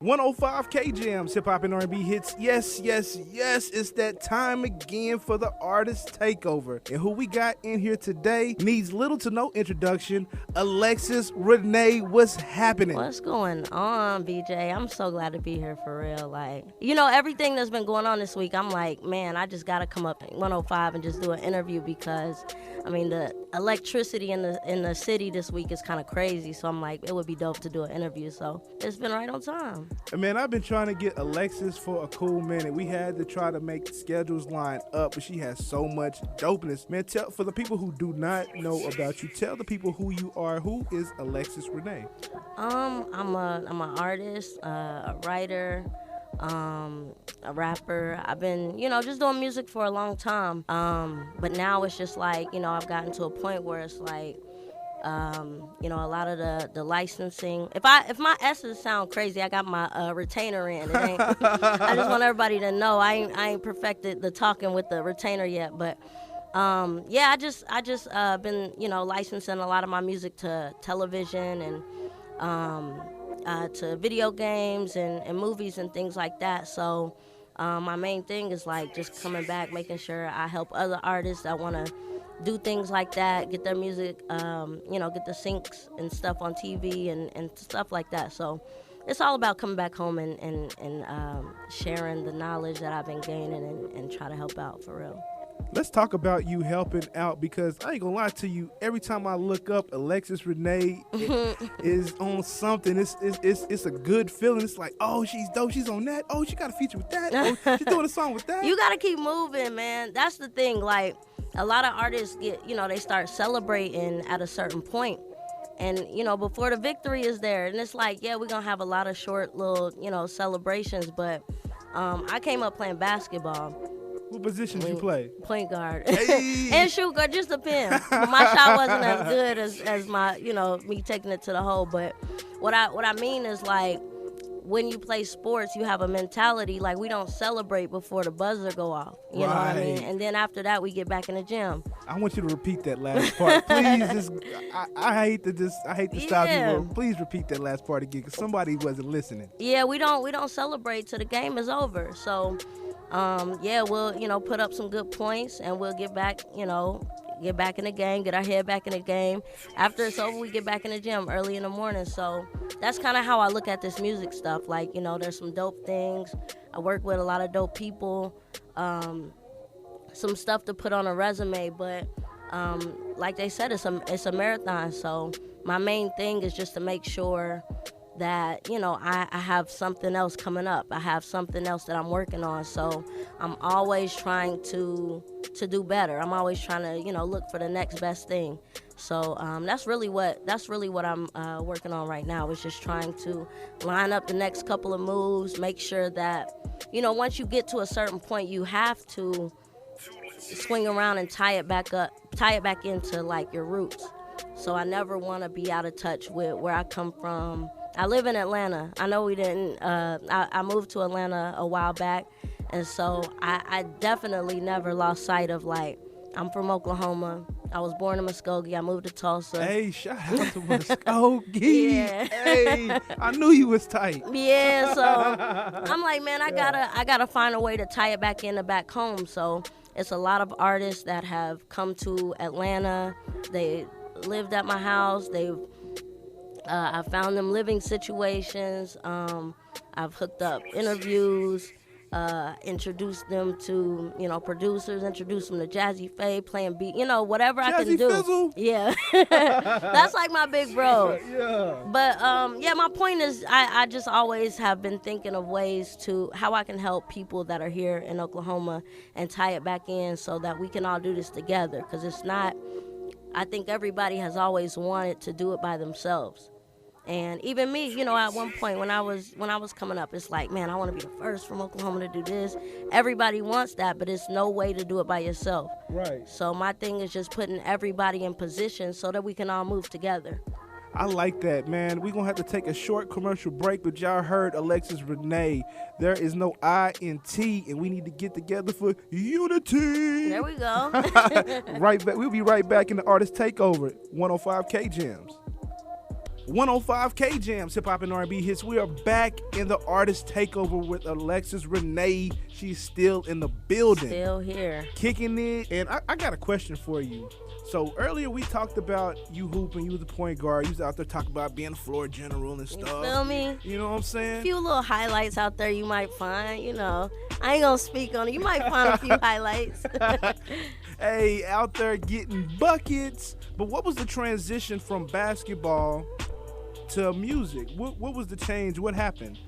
105K Jams, hip hop and R&B hits. Yes, yes, yes. It's that time again for the artist takeover. And who we got in here today needs little to no introduction. Alexis Renee, what's happening? What's going on, BJ? I'm so glad to be here for real. Like, everything that's been going on this week, I'm like, man, I just got to come up at 105 and just do an interview because, the electricity in the city this week is kind of crazy. So I'm like, it would be dope to do an interview. So it's been right on time. Man, I've been trying to get Alexis for a cool minute. We had to try to make schedules line up, but she has so much dopeness. Man, for the people who do not know about you, tell the people who you are. Who is Alexis Renee? I'm an artist, a writer, a rapper. I've been, just doing music for a long time. But now it's just like, I've gotten to a point where it's like, a lot of the licensing. If my S's sound crazy, I got my retainer in. It ain't, I just want everybody to know I ain't perfected the talking with the retainer yet. But I just been licensing a lot of my music to television and to video games and movies and things like that. So my main thing is like just coming back, making sure I help other artists that want to do things like that, get their music, get the syncs and stuff on TV and stuff like that. So it's all about coming back home and sharing the knowledge that I've been gaining and try to help out for real. Let's talk about you helping out, because I ain't gonna lie to you, every time I look up Alexis Renee is on something. It's a good feeling. It's like, oh, she's dope, she's on that, oh, she got a feature with that, oh, she's doing a song with that. You gotta keep moving, man. That's the thing. Like, a lot of artists get, they start celebrating at a certain point. And, before the victory is there. And it's like, yeah, we're going to have a lot of short little, celebrations. But I came up playing basketball. What position did you play? Point guard. Hey. And shoot guard, just depends. My shot wasn't as good as my, me taking it to the hole. But what I mean is, like, when you play sports, you have a mentality like we don't celebrate before the buzzer go off. You know what I mean? And then after that, we get back in the gym. I want you to repeat that last part, please. I hate to stop you, but please repeat that last part again, because somebody wasn't listening. Yeah, we don't celebrate till the game is over. So, we'll put up some good points and we'll get back in the game, get our head back in the game. After it's over, we get back in the gym early in the morning. So that's kind of how I look at this music stuff. Like, there's some dope things. I work with a lot of dope people. Some stuff to put on a resume, but like they said, it's a marathon. So my main thing is just to make sure that, I have something else coming up. I have something else that I'm working on. So I'm always trying to do better. I'm always trying to, look for the next best thing. So that's really what I'm working on right now, is just trying to line up the next couple of moves, make sure that, once you get to a certain point, you have to swing around and tie it back into like your roots. So I never want to be out of touch with where I come from. I live in Atlanta. I know we didn't, I moved to Atlanta a while back, and so I definitely never lost sight of, like, I'm from Oklahoma. I was born in Muskogee. I moved to Tulsa. Hey, shout out to Muskogee. Yeah. Hey, I knew you was tight. Yeah, so I'm like, man, I gotta find a way to tie it back home. So it's a lot of artists that have come to Atlanta. They lived at my house. I found them living situations. I've hooked up interviews, introduced them to, producers, introduced them to Jazzy Faye, playing beat, whatever Jazzy I can do. Fizzle? Yeah. That's like my big bro. Yeah. But, my point is I just always have been thinking of ways to how I can help people that are here in Oklahoma and tie it back in so that we can all do this together. Because it's not, I think everybody has always wanted to do it by themselves. And even me, at one point when I was coming up, it's like, man, I want to be the first from Oklahoma to do this. Everybody wants that, but it's no way to do it by yourself. Right. So my thing is just putting everybody in position so that we can all move together. I like that, man. We're going to have to take a short commercial break, but y'all heard Alexis Renee. There is no I in T, and we need to get together for unity. There we go. Right back. We'll be right back in the Artist Takeover, 105K Jams. 105K Jams, Hip Hop and R&B hits. We are back in the artist takeover with Alexis Renee. She's still in the building. Still here. Kicking it. And I got a question for you. So earlier we talked about you hooping. You was the point guard. You was out there talking about being a floor general and stuff. You feel me? You know what I'm saying? A few little highlights out there you might find, you know. I ain't gonna speak on it. You might find a few highlights. Hey, out there getting buckets. But what was the transition from basketball to music? What was the change? What happened?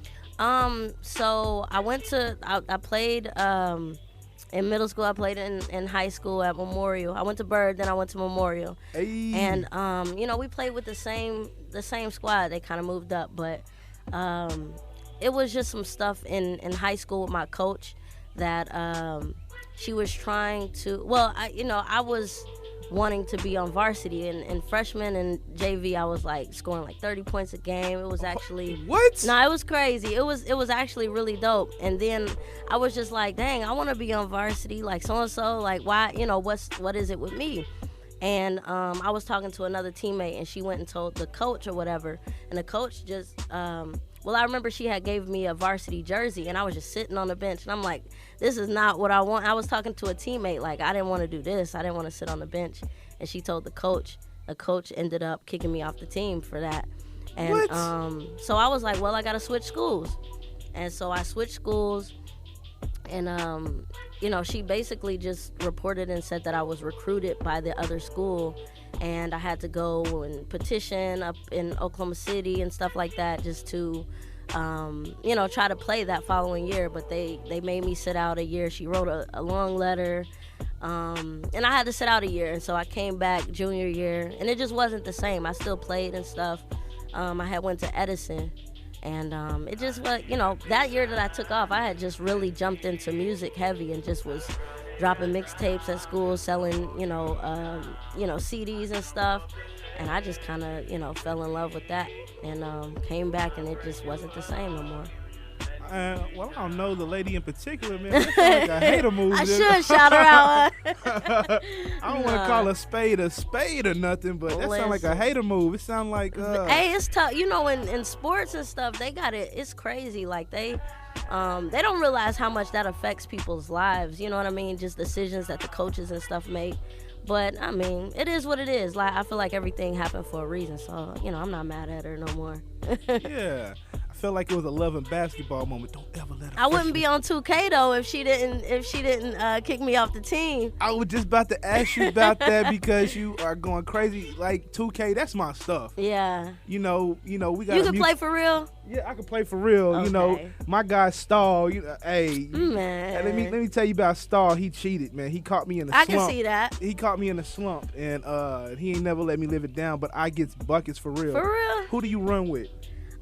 So I played in middle school. I played in high school at Memorial. I went to Byrd, then I went to Memorial. Hey. And you know, we played with the same squad. They kind of moved up, but it was just some stuff in high school with my coach that she was trying to. Well, I was wanting to be on varsity, and freshman and JV I was like scoring like 30 points a game. It was actually what? No, it was crazy. It was actually really dope. And then I was just like, dang, I want to be on varsity like so and so. Like, why? You know, what is it with me? And I was talking to another teammate, and she went and told the coach or whatever, and the coach just well, I remember she had gave me a varsity jersey, and I was just sitting on the bench, and I'm like, this is not what I want. I was talking to a teammate, like, I didn't want to do this. I didn't want to sit on the bench. And she told the coach. The coach ended up kicking me off the team for that. And what? So I was like, well, I got to switch schools. And so I switched schools, and, you know, she basically just reported and said that I was recruited by the other school, and I had to go and petition up in Oklahoma City and stuff like that just to, you know, try to play that following year. But they made me sit out a year. She wrote a long letter, and I had to sit out a year. And so I came back junior year, and it just wasn't the same. I still played and stuff. I had went to Edison, and it just was, you know, that year that I took off, I had just really jumped into music heavy and just was dropping mixtapes at school, selling, you know, CDs and stuff. And I just kind of, you know, fell in love with that, and came back, and it just wasn't the same no more. Well, I don't know the lady in particular, man. That sounds like a hater move. I should shout her out. I don't want to call a spade or nothing, but that sounds like a hater move. It sounds like hey, it's tough. You know, in sports and stuff, they got it. It's crazy. Like they don't realize how much that affects people's lives. You know what I mean? Just decisions that the coaches and stuff make. But I mean, it is what it is. Like, I feel like everything happened for a reason. So, you know, I'm not mad at her no more. Yeah. I felt like it was a love and basketball moment. Don't ever let her. I wouldn't be on 2K though if she didn't kick me off the team. I was just about to ask you about that because you are going crazy. Like 2K, that's my stuff. Yeah. You know, we got. You can play for real. Yeah, I can play for real. Okay. You know, my guy Stahl. Hey, man. Let me tell you about Stahl. He cheated, man. He caught me in a slump. I can see that. He caught me in a slump, and he ain't never let me live it down. But I get buckets for real. For real. Who do you run with?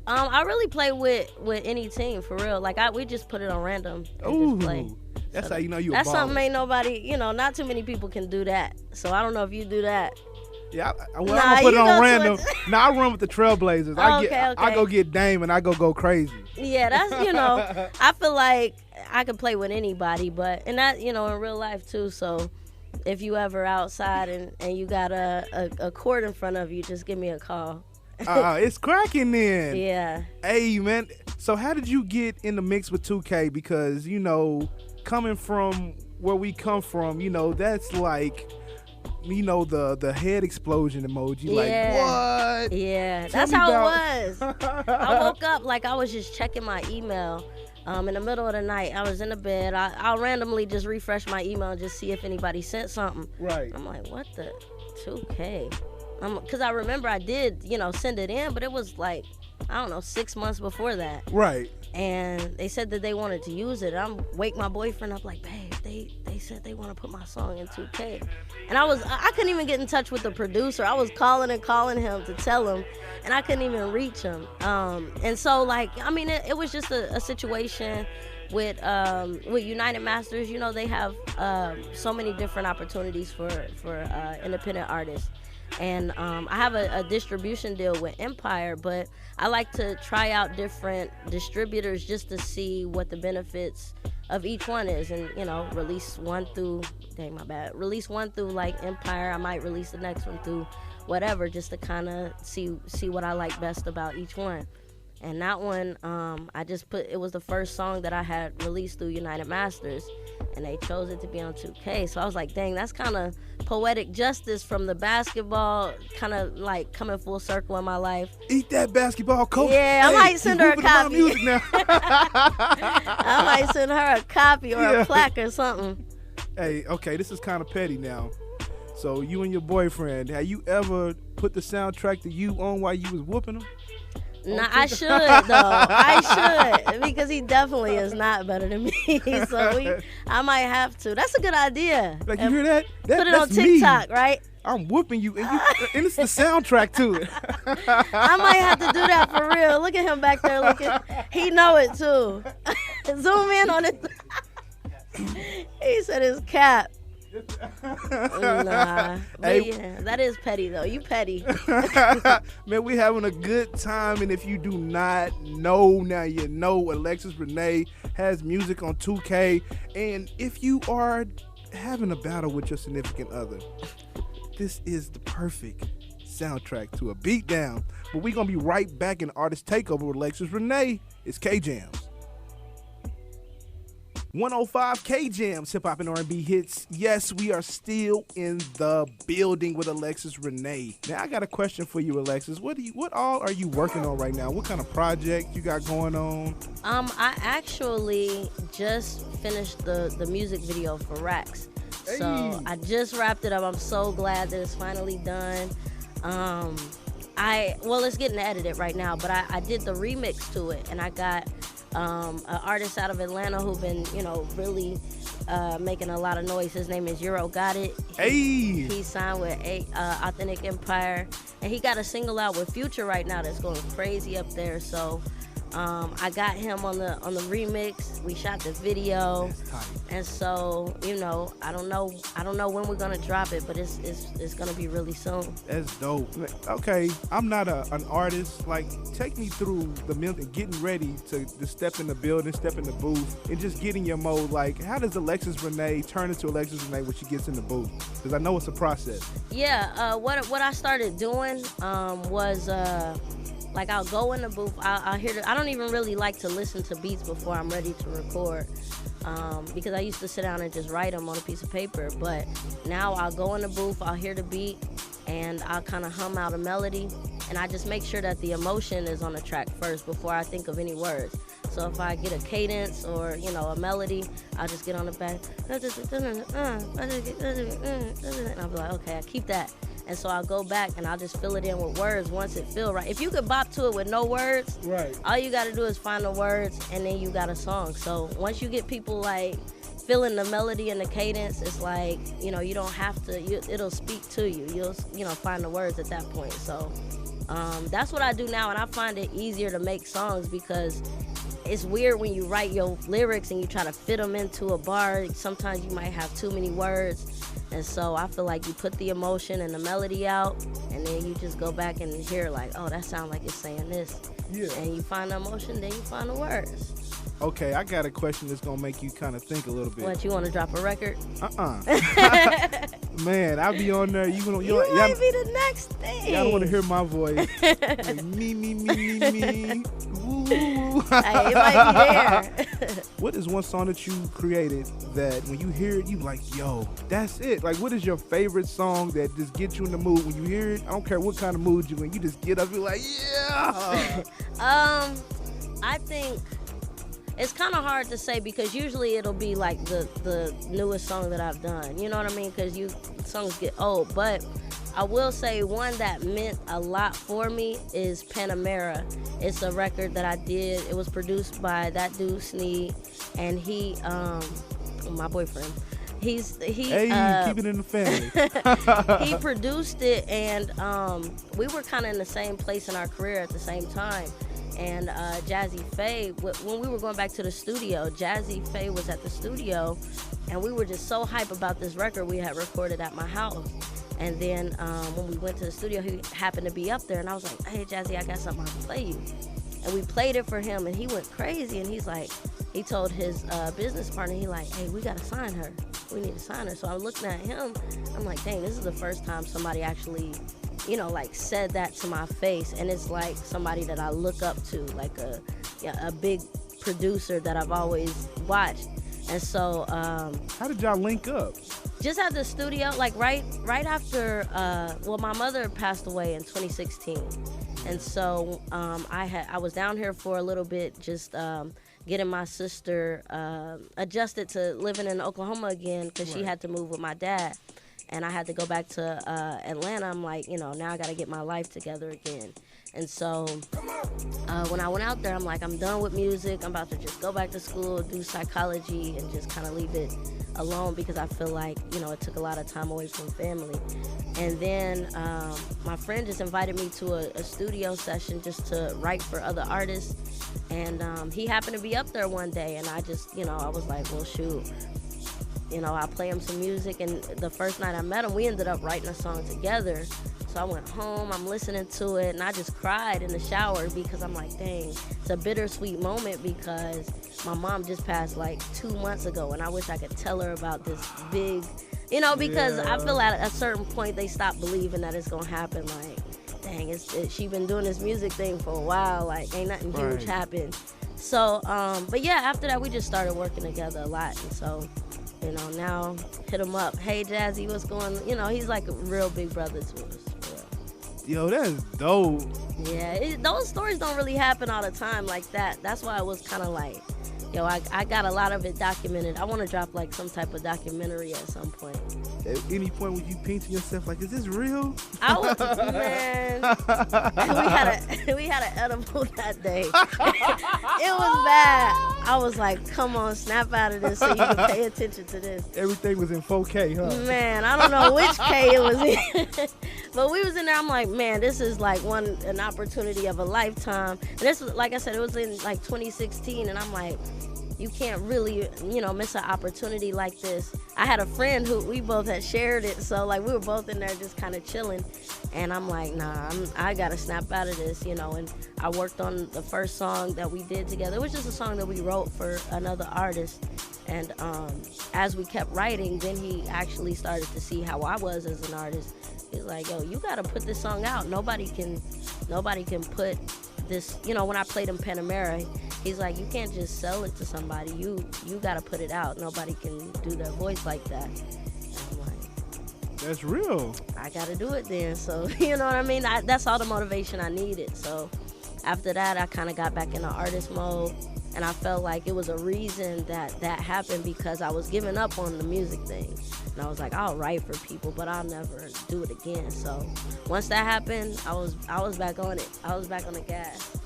I really play with any team for real. Like we just put it on random and just play. That's how you know you. That's baller. something ain't nobody. You know, not too many people can do that. So I don't know if you do that. Yeah, I'm gonna put it on random. Now I run with the Trailblazers. I go get Dame and I go crazy. Yeah, that's, you know, I feel like I can play with anybody, but and that, you know, in real life too. So if you ever outside and you got a court in front of you, just give me a call. It's cracking then. Yeah. Hey, man. So how did you get in the mix with 2K? Because, you know, coming from where we come from, you know, that's like, you know, the head explosion emoji. Yeah. Like, what? Yeah. That's how it was. I woke up like I was just checking my email. In the middle of the night, I was in the bed. I'll randomly just refresh my email and just see if anybody sent something. Right. I'm like, what the 2K? Because I remember I did, you know, send it in, but it was like, I don't know, 6 months before that. Right. And they said that they wanted to use it. I'm wake my boyfriend up like, babe, they said they want to put my song in 2K. And I couldn't even get in touch with the producer. I was calling him to tell him, and I couldn't even reach him. And so, like, I mean, it was just a situation with United Masters. You know, they have so many different opportunities for independent artists. And I have a distribution deal with Empire, but I like to try out different distributors just to see what the benefits of each one is, and, you know, release one through like Empire. I might release the next one through whatever, just to kind of see what I like best about each one. And that one, I just put, it was the first song that I had released through United Masters, and they chose it to be on 2K. So I was like, dang, that's kind of poetic justice from the basketball, kind of like coming full circle in my life. Eat that basketball, coach. Yeah, I might send her a copy. Music now. I might send her a copy or a plaque or something. Hey, okay, this is kind of petty now. So you and your boyfriend, have you ever put the soundtrack to You on while you was whooping him? Nah, I should though. I should, because he definitely is not better than me. So I might have to. That's a good idea. Like, you hear that? Put it on TikTok, right? I'm whooping you, and it's the soundtrack to it. I might have to do that for real. Look at him back there looking. He know it too. Zoom in on it. He said his cap. Nah, but yeah, that is petty though. You petty. Man, we having a good time, and if you do not know, now you know. Alexis Renee has music on 2K, and if you are having a battle with your significant other, this is the perfect soundtrack to a beatdown. But we're gonna be right back in Artist Takeover with Alexis Renee. It's K-Jams. 105 K-Jams, hip-hop and R&B hits. Yes, we are still in the building with Alexis Renee. Now, I got a question for you, Alexis. What all are you working on right now? What kind of project you got going on? I actually just finished the music video for Rax. Hey. So I just wrapped it up. I'm so glad that it's finally done. It's getting edited right now, but I did the remix to it, and I got an artist out of Atlanta who been, really making a lot of noise. His name is Euro Got It. He signed with Authentic Empire, and he got a single out with Future right now that's going crazy up there. So I got him on the remix. We shot the video, and so I don't know when we're gonna drop it, but it's gonna be really soon. That's dope. Okay, I'm not an artist. Like, take me through the getting ready to step in the building, step in the booth, and just get in your mode. Like, how does Alexis Renee turn into Alexis Renee when she gets in the booth? Because I know it's a process. Yeah. What I started doing was. Like, I'll go in the booth, I'll hear I don't even really like to listen to beats before I'm ready to record, because I used to sit down and just write them on a piece of paper. But now I'll go in the booth, I'll hear the beat, and I'll kind of hum out a melody, and I just make sure that the emotion is on the track first before I think of any words. So if I get a cadence or, a melody, I'll just get on the back, and I'll be like, okay, I keep that. And so I'll go back and I'll just fill it in with words once it feel right. If you could bop to it with no words, right, all you got to do is find the words, and then you got a song. So once you get people like feeling the melody and the cadence, it's like, you don't have to, it'll speak to you. You'll find the words at that point. So that's what I do now, and I find it easier to make songs because it's weird when you write your lyrics and you try to fit them into a bar. Sometimes you might have too many words. And so I feel like you put the emotion and the melody out, and then you just go back and hear like, oh, that sounds like it's saying this. Yeah. And you find the emotion, then you find the words. Okay, I got a question that's going to make you kind of think a little bit. What, you want to drop a record? Man, I'll be on there. You might be the next thing. Y'all don't want to hear my voice. Like, me. Ooh. Hey, it might be there. What is one song that you created that when you hear it, you like, yo, that's it? Like, what is your favorite song that just gets you in the mood? When you hear it, I don't care what kind of mood you're in, you just get up and be like, yeah. I think it's kind of hard to say because usually it'll be like the newest song that I've done. You know what I mean? Because songs get old. But I will say one that meant a lot for me is Panamera. It's a record that I did. It was produced by that dude Sneed, and he, my boyfriend. He keep it in the family. He produced it, and we were kind of in the same place in our career at the same time. And Jazzy Faye, when we were going back to the studio, Jazzy Faye was at the studio, and we were just so hype about this record we had recorded at my house. And then when we went to the studio, he happened to be up there, and I was like, hey, Jazzy, I got something I can play you. And we played it for him, and he went crazy, and he's like, he told his business partner, he like, hey, we got to sign her. We need to sign her. So I'm looking at him, I'm like, dang, this is the first time somebody actually like said that to my face, and it's like somebody that I look up to, like a big producer that I've always watched. And so how did y'all link up? Just at the studio, like right after my mother passed away in 2016. And so I was down here for a little bit, just getting my sister adjusted to living in Oklahoma again, because she had to move with my dad. And I had to go back to Atlanta. I'm like, now I got to get my life together again. And so when I went out there, I'm like, I'm done with music. I'm about to just go back to school, do psychology, and just kind of leave it alone, because I feel like, it took a lot of time away from family. And then my friend just invited me to a studio session just to write for other artists. And he happened to be up there one day, and I just, I was like, well, shoot. I play him some music, and the first night I met him, we ended up writing a song together. So I went home, I'm listening to it, and I just cried in the shower, because I'm like, dang, it's a bittersweet moment, because my mom just passed like 2 months ago, and I wish I could tell her about this big, because I feel at a certain point they stop believing that it's gonna happen. Like, dang, she been doing this music thing for a while, like ain't nothing huge happened. So, but yeah, after that we just started working together a lot, and so, now hit him up. Hey, Jazzy, what's going on? He's like a real big brother to us. Yo, that's dope. Yeah, those stories don't really happen all the time like that. That's why it was kind of like, I got a lot of it documented. I want to drop like some type of documentary at some point. At any point when you painting yourself like, is this real? Man, we had an edible that day. It was bad. I was like, come on, snap out of this so you can pay attention to this. Everything was in 4K, huh? Man, I don't know which K it was in. But we was in there, I'm like, man, this is like an opportunity of a lifetime. And this was, like I said, it was in like 2016, and I'm like, you can't really, miss an opportunity like this. I had a friend who we both had shared it, so like we were both in there just kind of chilling, and I'm like, nah, I gotta snap out of this, and I worked on the first song that we did together. It was just a song that we wrote for another artist, and as we kept writing, then he actually started to see how I was as an artist. He's like, yo, you gotta put this song out. Nobody can put this, when I played in Panamera, he's like, you can't just sell it to somebody. You gotta put it out. Nobody can do their voice like that. And I'm like, that's real. I gotta do it then. So, you know what I mean? That's all the motivation I needed. So after that, I kind of got back into artist mode, and I felt like it was a reason that happened, because I was giving up on the music thing. And I was like, I'll write for people, but I'll never do it again. So once that happened, I was back on it. I was back on the gas.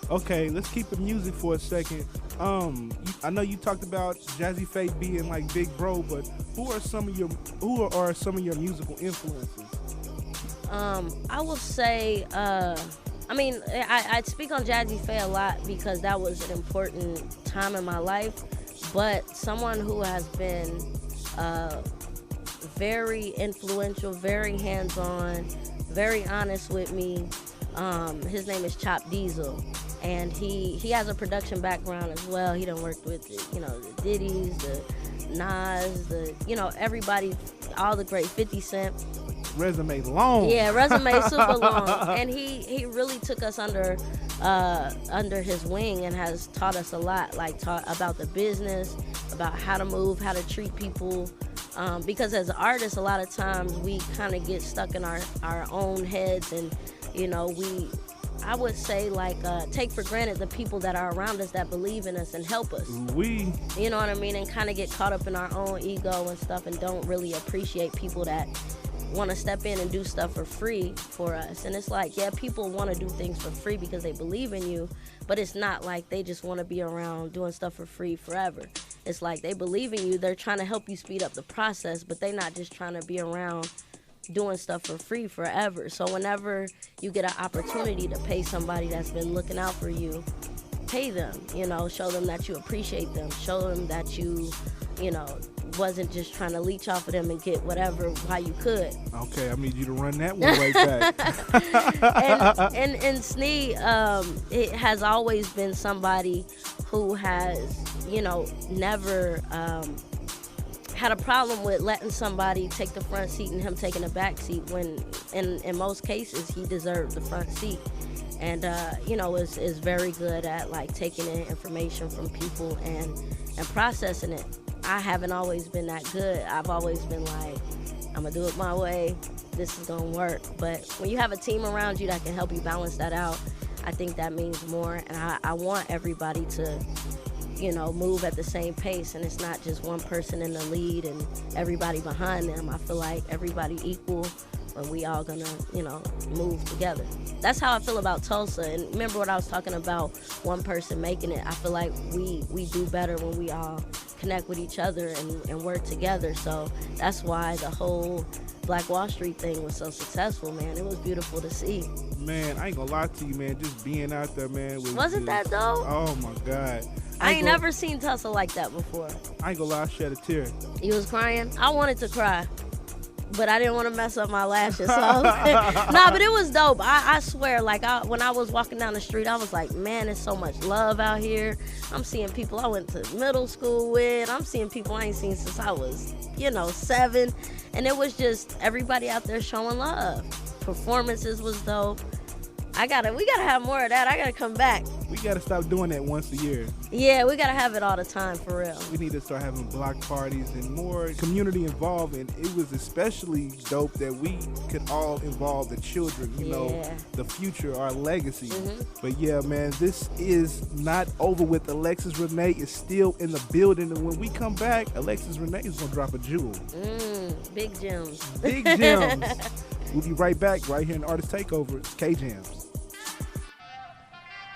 Okay, let's keep the music for a second. I know you talked about Jazzy Faye being like big bro, but who are some of your musical influences? I will say, I speak on Jazzy Faye a lot because that was an important time in my life, but someone who has been very influential, very hands-on, very honest with me, his name is Chop Diesel. And he has a production background as well. He done worked with the Diddy's, the Nas, everybody, all the great 50 Cent. Resume long. Yeah, resume super long. And he really took us under his wing and has taught us a lot, like taught about the business, about how to move, how to treat people. Because as artists, a lot of times we kind of get stuck in our own heads, and I would say, take for granted the people that are around us that believe in us and help us. You know what I mean? And kind of get caught up in our own ego and stuff, and don't really appreciate people that want to step in and do stuff for free for us. And it's like, yeah, people want to do things for free because they believe in you, but it's not like they just want to be around doing stuff for free forever. It's like they believe in you. They're trying to help you speed up the process, but they're not just trying to be around doing stuff for free forever. So whenever you get an opportunity to pay somebody that's been looking out for you, pay them, show them that you appreciate them, show them that you wasn't just trying to leech off of them and get whatever while you could. Okay, I need you to run that one right back. and Snee, it has always been somebody who has, never had a problem with letting somebody take the front seat and him taking the back seat when in most cases he deserved the front seat. And is very good at like taking in information from people and processing it. I haven't always been that good. I've always been like, I'm gonna do it my way, this is gonna work. But when you have a team around you that can help you balance that out, I think that means more. And I want everybody to move at the same pace, and it's not just one person in the lead and everybody behind them. I feel like everybody equal, and we all gonna, move together. That's how I feel about Tulsa. And remember what I was talking about, one person making it. I feel like we do better when we all connect with each other and work together. So that's why the whole Black Wall Street thing was so successful, man. It was beautiful to see. Man, I ain't gonna lie to you, man. Just being out there, man. Wasn't that dope? Oh my God. I ain't never seen Tulsa like that before. I ain't gonna lie, I shed a tear. You was crying? I wanted to cry, but I didn't want to mess up my lashes. So nah, but it was dope. I swear, like when I was walking down the street, I was like, man, there's so much love out here. I'm seeing people I went to middle school with. I'm seeing people I ain't seen since I was, 7. And it was just everybody out there showing love. Performances was dope. We gotta have more of that. I gotta come back. We gotta stop doing that once a year. Yeah, we gotta have it all the time, for real. We need to start having block parties and more community involved. And it was especially dope that we could all involve the children, the future, our legacy. Mm-hmm. But yeah, man, this is not over with. Alexis Renee is still in the building. And when we come back, Alexis Renee is gonna drop a jewel. Big gems. Big gems. We'll be right back right here in Artist Takeover. It's K-Jams.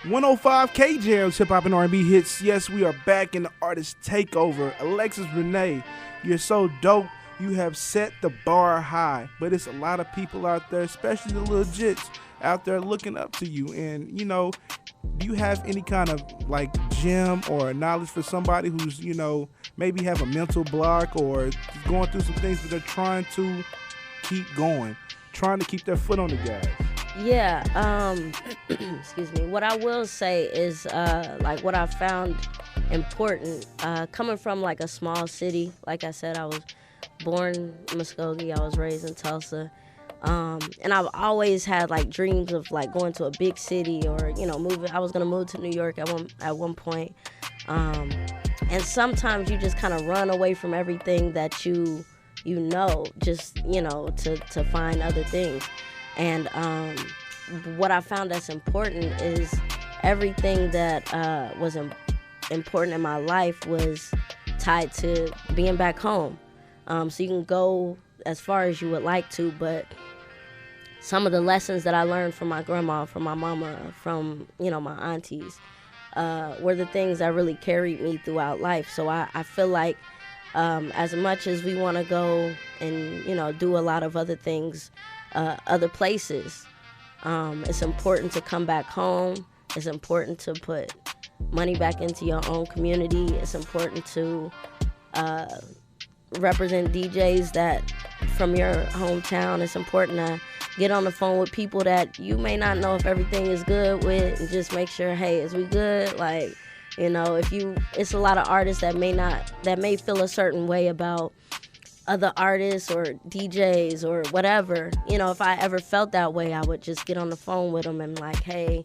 105 K-Jams, hip hop and R&B hits. Yes, we are back in the Artist Takeover. Alexis Renee, you're so dope. You have set the bar high, but it's a lot of people out there, especially the little jits out there looking up to you. And do you have any kind of like gem or knowledge for somebody who's maybe have a mental block or going through some things, but they're trying to keep going, trying to keep their foot on the gas? Yeah, excuse me. What I will say is, like what I found important, coming from like a small city. Like I said, I was born in Muskogee. I was raised in Tulsa. And I've always had like dreams of like going to a big city or, moving. I was going to move to New York at one point. And sometimes you just kind of run away from everything that just, to find other things. And what I found that's important is everything that was important in my life was tied to being back home. So you can go as far as you would like to, but some of the lessons that I learned from my grandma, from my mama, from, my aunties, were the things that really carried me throughout life. So I feel like as much as we want to go and, do a lot of other things, other places, it's important to come back home. It's important to put money back into your own community. It's important to represent DJs that from your hometown. It's important to get on the phone with people that you may not know if everything is good with, and just make sure, hey, is we good? Like, it's a lot of artists that may feel a certain way about other artists or DJs or whatever. If I ever felt that way, I would just get on the phone with them and like, hey,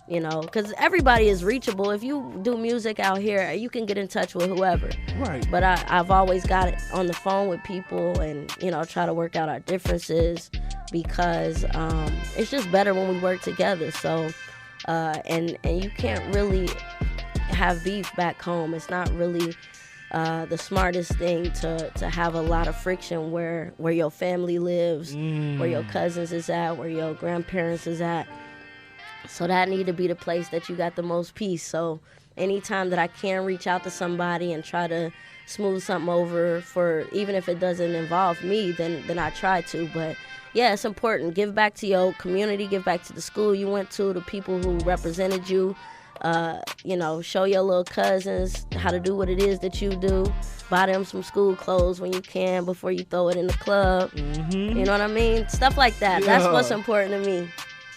because everybody is reachable. If you do music out here, you can get in touch with whoever. Right. But I've always got it on the phone with people and, try to work out our differences because it's just better when we work together. So, and you can't really have beef back home. It's not really the smartest thing to have a lot of friction where your family lives, where your cousins is at, where your grandparents is at. So that need to be the place that you got the most peace. So anytime that I can reach out to somebody and try to smooth something over, for even if it doesn't involve me, then I try to. But yeah, it's important. Give back to your community, give back to the school you went to, the people who represented you. Show your little cousins how to do what it is that you do. Buy them some school clothes when you can before you throw it in the club. Mm-hmm. You know what I mean? Stuff like that. Yeah. That's what's important to me.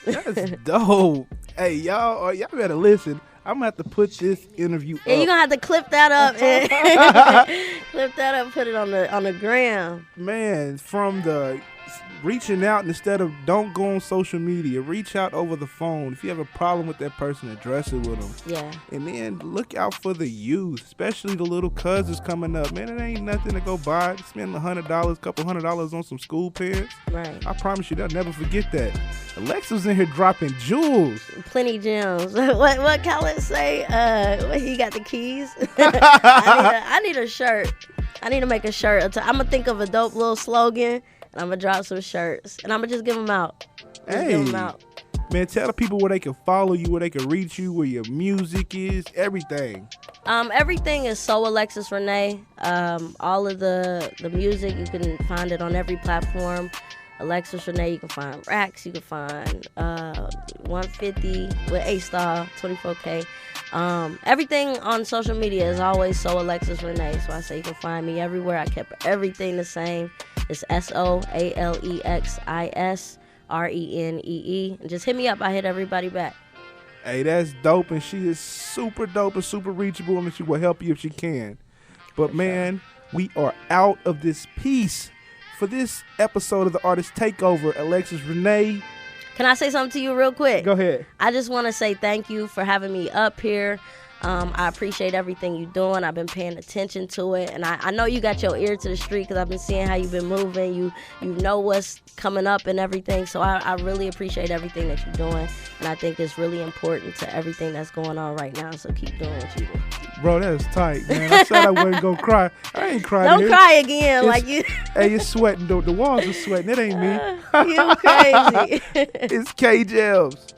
That's dope. Hey, y'all better listen. I'm going to have to put this interview up. Yeah, you're going to have to clip that up. Flip that up, put it on the gram. Man, from the reaching out, instead of don't go on social media, reach out over the phone. If you have a problem with that person, address it with them. Yeah. And then look out for the youth, especially the little cousins coming up. Man, it ain't nothing to go buy. Spend $100, couple $100 on some school pants. Right. I promise you, they'll never forget that. Alexis in here dropping jewels. Plenty gems. What Khaled say? He got the keys. I need a shirt. I need to make a shirt. I'm gonna think of a dope little slogan. And I'm gonna drop some shirts, and I'm gonna just give them out. Hey, man, tell the people where they can follow you, where they can reach you, where your music is, everything. Everything is So Alexis Renee. All of the music, you can find it on every platform. Alexis Renee, you can find Racks, you can find 150 with A-Star, 24K. Everything on social media is always So Alexis Renee. So I say you can find me everywhere. I kept everything the same. It's SOALEXISRENEE. And just hit me up. I hit everybody back. Hey, that's dope. And she is super dope and super reachable. And she will help you if she can. But, man, we are out of this piece. For this episode of the Artist Takeover, Alexis Renee. Can I say something to you real quick? Go ahead. I just want to say thank you for having me up here. I appreciate everything you're doing. I've been paying attention to it, and I know you got your ear to the street because I've been seeing how you've been moving. You know what's coming up and everything, so I really appreciate everything that you're doing, and I think it's really important to everything that's going on right now, so keep doing what you do. Bro, that is tight, man. I said I wasn't going to cry. I ain't crying. Don't cry again. You. Hey, you're sweating. The walls are sweating. It ain't me. You crazy. It's K Jebs.